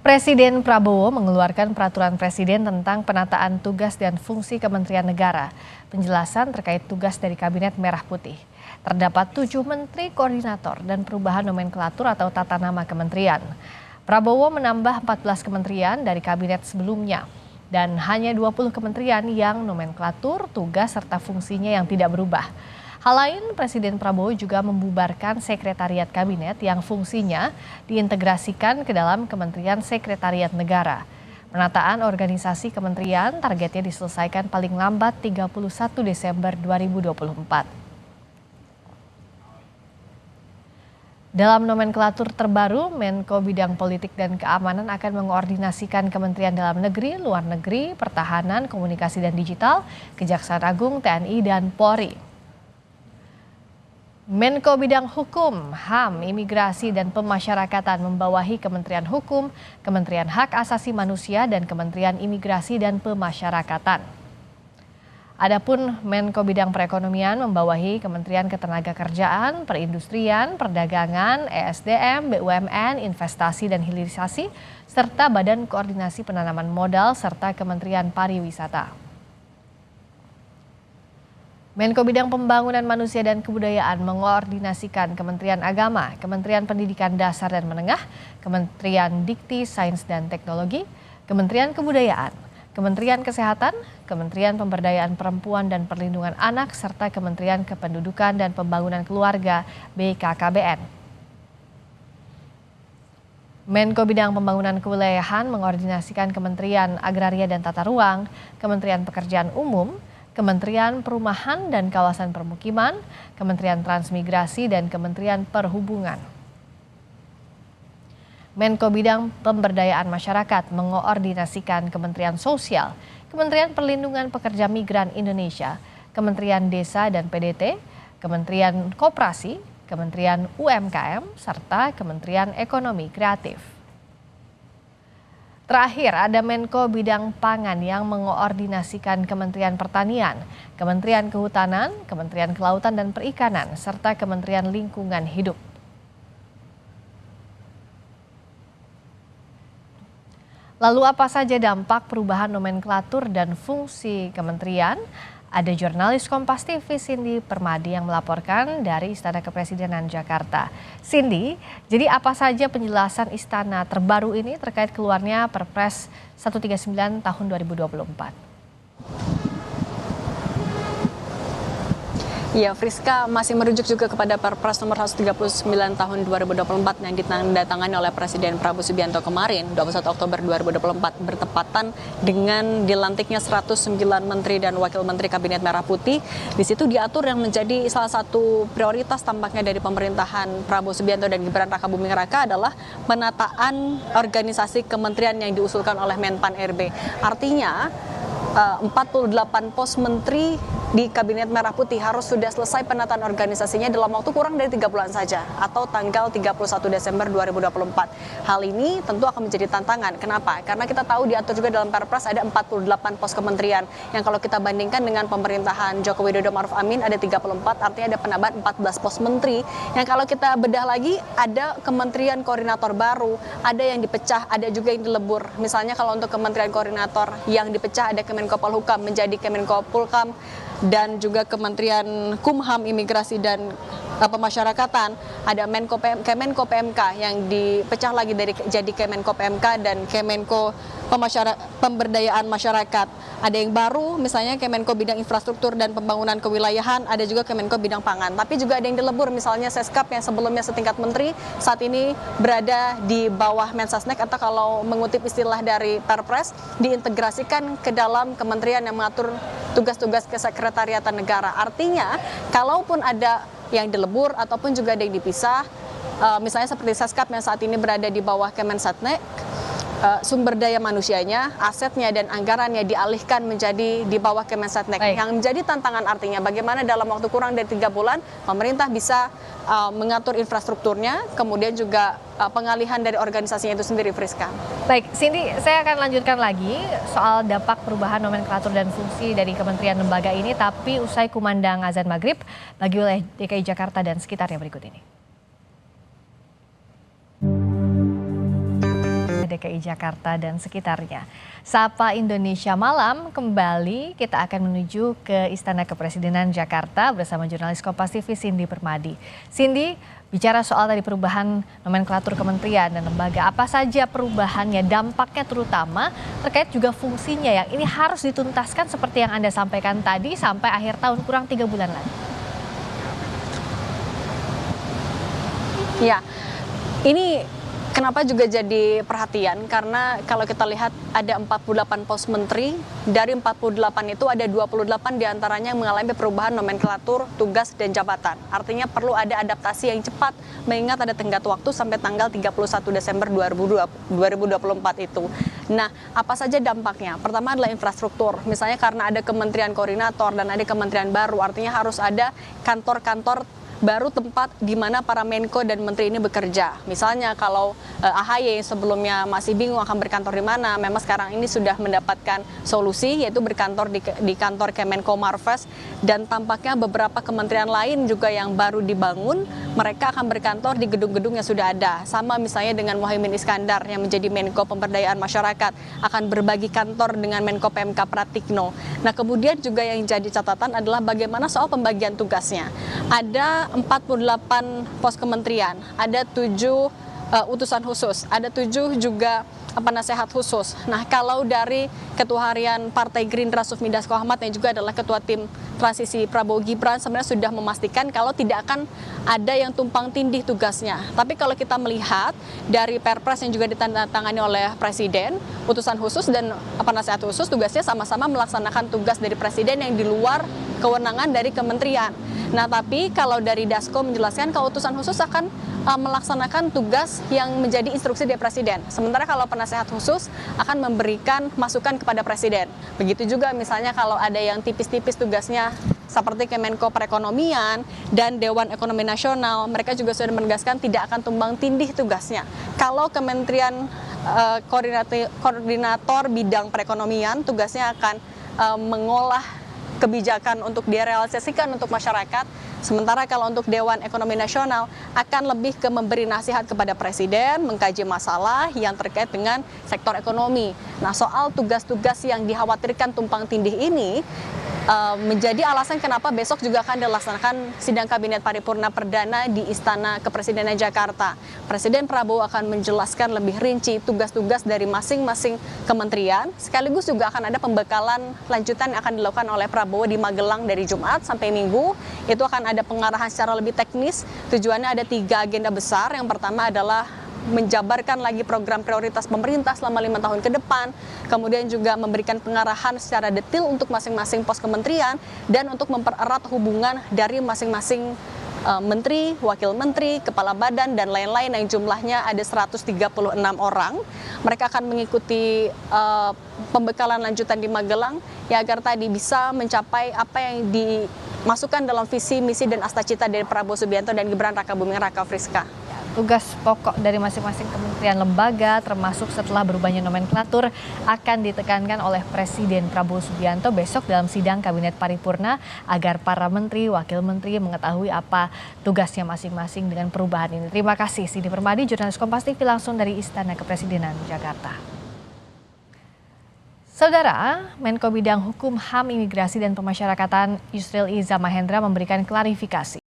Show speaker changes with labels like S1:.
S1: Presiden Prabowo mengeluarkan peraturan presiden tentang penataan tugas dan fungsi Kementerian Negara. Penjelasan terkait tugas dari Kabinet Merah Putih. Terdapat 7 menteri koordinator dan perubahan nomenklatur atau tata nama kementerian. Prabowo menambah 14 kementerian dari kabinet sebelumnya dan hanya 20 kementerian yang nomenklatur, tugas serta fungsinya yang tidak berubah. Hal lain, Presiden Prabowo juga membubarkan sekretariat kabinet yang fungsinya diintegrasikan ke dalam Kementerian Sekretariat Negara. Penataan organisasi kementerian targetnya diselesaikan paling lambat 31 Desember 2024. Dalam nomenklatur terbaru, Menko Bidang Politik dan Keamanan akan mengkoordinasikan Kementerian Dalam Negeri, Luar Negeri, Pertahanan, Komunikasi dan Digital, Kejaksaan Agung, TNI, dan Polri. Menko Bidang Hukum, HAM, Imigrasi dan Pemasyarakatan membawahi Kementerian Hukum, Kementerian Hak Asasi Manusia, dan Kementerian Imigrasi dan Pemasyarakatan. Adapun Menko Bidang Perekonomian membawahi Kementerian Ketenagakerjaan, Perindustrian, Perdagangan, ESDM, BUMN, Investasi dan Hilirisasi, serta Badan Koordinasi Penanaman Modal, serta Kementerian Pariwisata. Menko Bidang Pembangunan Manusia dan Kebudayaan mengoordinasikan Kementerian Agama, Kementerian Pendidikan Dasar dan Menengah, Kementerian Dikti, Sains dan Teknologi, Kementerian Kebudayaan, Kementerian Kesehatan, Kementerian Pemberdayaan Perempuan dan Perlindungan Anak, serta Kementerian Kependudukan dan Pembangunan Keluarga (BKKBN). Menko Bidang Pembangunan Kewilayahan mengordinasikan Kementerian Agraria dan Tata Ruang, Kementerian Pekerjaan Umum, Kementerian Perumahan dan Kawasan Permukiman, Kementerian Transmigrasi, dan Kementerian Perhubungan. Menko Bidang Pemberdayaan Masyarakat mengoordinasikan Kementerian Sosial, Kementerian Perlindungan Pekerja Migran Indonesia, Kementerian Desa dan PDT, Kementerian Koperasi, Kementerian UMKM, serta Kementerian Ekonomi Kreatif. Terakhir, ada Menko Bidang Pangan yang mengoordinasikan Kementerian Pertanian, Kementerian Kehutanan, Kementerian Kelautan dan Perikanan, serta Kementerian Lingkungan Hidup. Lalu apa saja dampak perubahan nomenklatur dan fungsi kementerian? Ada jurnalis Kompas TV Cindy Permadi yang melaporkan dari Istana Kepresidenan Jakarta. Cindy, jadi apa saja penjelasan Istana terbaru ini terkait keluarnya Perpres 139 tahun 2024?
S2: Ya, Friska masih merujuk juga kepada Perpres nomor 139 tahun 2024 yang ditandatangani oleh Presiden Prabowo Subianto kemarin 21 Oktober 2024 bertepatan dengan dilantiknya 109 menteri dan wakil menteri Kabinet Merah Putih. Di situ diatur yang menjadi salah satu prioritas tampaknya dari pemerintahan Prabowo Subianto dan Gibran Rakabuming Raka adalah penataan organisasi kementerian yang diusulkan oleh Menpan RB. Artinya 48 pos menteri di Kabinet Merah Putih harus sudah selesai penataan organisasinya dalam waktu kurang dari 3 bulan saja atau tanggal 31 Desember 2024. Hal ini tentu akan menjadi tantangan. Kenapa? Karena kita tahu diatur juga dalam Perpres ada 48 pos kementerian yang kalau kita bandingkan dengan pemerintahan Joko Widodo Maruf Amin ada 34, artinya ada penambahan 14 pos menteri yang kalau kita bedah lagi ada kementerian koordinator baru, ada yang dipecah, ada juga yang dilebur. Misalnya kalau untuk kementerian koordinator yang dipecah ada Kemenko Polhukam menjadi Kemenko Polkam, dan juga Kementerian Kumham, Imigrasi dan Pemasyarakatan, ada Kemenko PMK yang dipecah lagi jadi Kemenko PMK dan Kemenko Pemberdayaan Masyarakat. Ada yang baru misalnya Kemenko Bidang Infrastruktur dan Pembangunan Kewilayahan, ada juga Kemenko Bidang Pangan. Tapi juga ada yang dilebur, misalnya Seskap yang sebelumnya setingkat menteri saat ini berada di bawah Mensesnek atau kalau mengutip istilah dari Perpres diintegrasikan ke dalam kementerian yang mengatur tugas-tugas kesekretariatan negara. Artinya, kalaupun ada yang dilebur ataupun juga ada yang dipisah, misalnya seperti Seskap yang saat ini berada di bawah Kemensetnek, sumber daya manusianya, asetnya dan anggarannya dialihkan menjadi di bawah Kemensetnek. Yang menjadi tantangan artinya bagaimana dalam waktu kurang dari 3 bulan pemerintah bisa mengatur infrastrukturnya, kemudian juga pengalihan dari organisasinya itu sendiri, Friska.
S1: Baik, Cindy, saya akan lanjutkan lagi soal dampak perubahan nomenklatur dan fungsi dari kementerian lembaga ini, tapi usai kumandang azan maghrib bagi wilayah DKI Jakarta dan sekitarnya berikut ini. wilayah DKI Jakarta dan sekitarnya. Sapa Indonesia Malam, kembali kita akan menuju ke Istana Kepresidenan Jakarta bersama jurnalis Kompas TV Cindy Permadi. Cindy, bicara soal tadi perubahan nomenklatur kementerian dan lembaga, apa saja perubahannya, dampaknya terutama terkait juga fungsinya yang ini harus dituntaskan seperti yang Anda sampaikan tadi sampai akhir tahun kurang 3 bulan lagi.
S2: Ya, ini kenapa juga jadi perhatian karena kalau kita lihat ada 48 pos menteri, dari 48 itu ada 28 diantaranya yang mengalami perubahan nomenklatur, tugas, dan jabatan. Artinya perlu ada adaptasi yang cepat mengingat ada tenggat waktu sampai tanggal 31 Desember 2024 itu. Nah, apa saja dampaknya? Pertama adalah infrastruktur. Misalnya karena ada kementerian koordinator dan ada kementerian baru, artinya harus ada kantor-kantor baru tempat di mana para Menko dan Menteri ini bekerja. Misalnya kalau AHY sebelumnya masih bingung akan berkantor di mana, memang sekarang ini sudah mendapatkan solusi yaitu berkantor di kantor Kemenko Marves, dan tampaknya beberapa kementerian lain juga yang baru dibangun, mereka akan berkantor di gedung-gedung yang sudah ada. Sama misalnya dengan Muhaimin Iskandar yang menjadi Menko Pemberdayaan Masyarakat akan berbagi kantor dengan Menko PMK Pratikno. Nah, kemudian juga yang jadi catatan adalah bagaimana soal pembagian tugasnya. Ada 48 pos kementerian, ada 7 utusan khusus, ada 7 juga penasehat khusus. Nah, kalau dari Ketua Harian Partai Gerindra Sufmi Dasko Ahmad yang juga adalah Ketua Tim Transisi Prabowo Gibran sebenarnya sudah memastikan kalau tidak akan ada yang tumpang tindih tugasnya. Tapi kalau kita melihat dari Perpres yang juga ditandatangani oleh Presiden, utusan khusus dan penasehat khusus tugasnya sama-sama melaksanakan tugas dari Presiden yang di luar kewenangan dari kementerian. Nah, tapi kalau dari Dasko menjelaskan kalau utusan khusus akan melaksanakan tugas yang menjadi instruksi dari Presiden. Sementara kalau penasehat khusus akan memberikan masukan kepada Presiden. Begitu juga misalnya kalau ada yang tipis-tipis tugasnya seperti Kemenko Perekonomian dan Dewan Ekonomi Nasional, mereka juga sudah menegaskan tidak akan tumbang tindih tugasnya. Kalau Kementerian Koordinator Bidang Perekonomian tugasnya akan mengolah kebijakan untuk direalisasikan untuk masyarakat. Sementara kalau untuk Dewan Ekonomi Nasional akan lebih ke memberi nasihat kepada Presiden, mengkaji masalah yang terkait dengan sektor ekonomi. Nah, soal tugas-tugas yang dikhawatirkan tumpang tindih ini menjadi alasan kenapa besok juga akan dilaksanakan sidang Kabinet Paripurna Perdana di Istana Kepresidenan Jakarta. Presiden Prabowo akan menjelaskan lebih rinci tugas-tugas dari masing-masing kementerian, sekaligus juga akan ada pembekalan lanjutan yang akan dilakukan oleh Prabowo di Magelang dari Jumat sampai Minggu. Itu akan ada pengarahan secara lebih teknis. Tujuannya ada 3 agenda besar. Yang pertama adalah menjabarkan lagi program prioritas pemerintah selama 5 tahun ke depan, kemudian juga memberikan pengarahan secara detail untuk masing-masing pos kementerian, dan untuk mempererat hubungan dari masing-masing menteri, wakil menteri, kepala badan, dan lain-lain yang jumlahnya ada 136 orang. Mereka akan mengikuti pembekalan lanjutan di Magelang ya agar tadi bisa mencapai apa yang dimasukkan dalam visi, misi, dan astacita dari Prabowo Subianto dan Gibran Rakabuming Raka Friska.
S1: Tugas pokok dari masing-masing kementerian lembaga termasuk setelah berubahnya nomenklatur akan ditekankan oleh Presiden Prabowo Subianto besok dalam sidang Kabinet Paripurna agar para menteri, wakil menteri mengetahui apa tugasnya masing-masing dengan perubahan ini. Terima kasih Cindy Permadi, jurnalis Kompas TV langsung dari Istana Kepresidenan Jakarta. Saudara, Menko Bidang Hukum, HAM, Imigrasi, dan Pemasyarakatan Yusril Iza Mahendra memberikan klarifikasi